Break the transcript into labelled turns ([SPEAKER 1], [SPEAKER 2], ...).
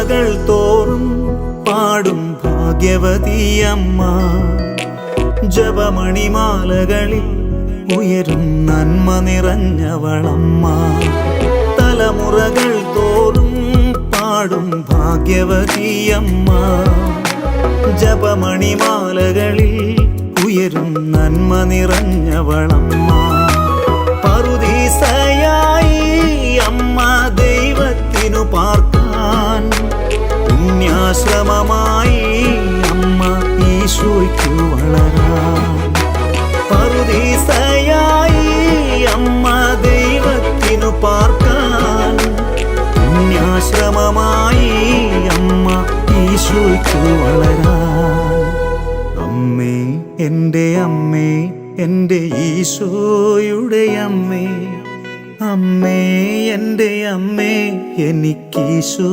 [SPEAKER 1] തലമുറകൾ തോറും പാടും ഭാഗ്യവതിയമ്മ. ജപമണിമാലകളിൽ ഉയരും നന്മ നിറഞ്ഞവളമ്മ. തലമുറകൾ തോറും പാടും ഭാഗ്യവതിയമ്മ. ജപമണിമാലകളിൽ ഉയരും നന്മ നിറഞ്ഞവളമ്മ. പറുദീസയായി അമ്മ ദൈവത്തിനു പാർക്കാൻ, പുണ്യാശ്രമമായി അമ്മ ഈശോയ്ക്കു വളരാൻ. പറുദീസയായി അമ്മ ദൈവത്തിനു പാർക്കാൻ, പുണ്യാശ്രമമായി അമ്മ ഈശോയ്ക്കു വളരാൻ. അമ്മേ, എൻ്റെ അമ്മേ, എൻ്റെ ഈശോയുടെ അമ്മേ, അമ്മേ എൻ്റെ അമ്മേ, എനിക്കീശോ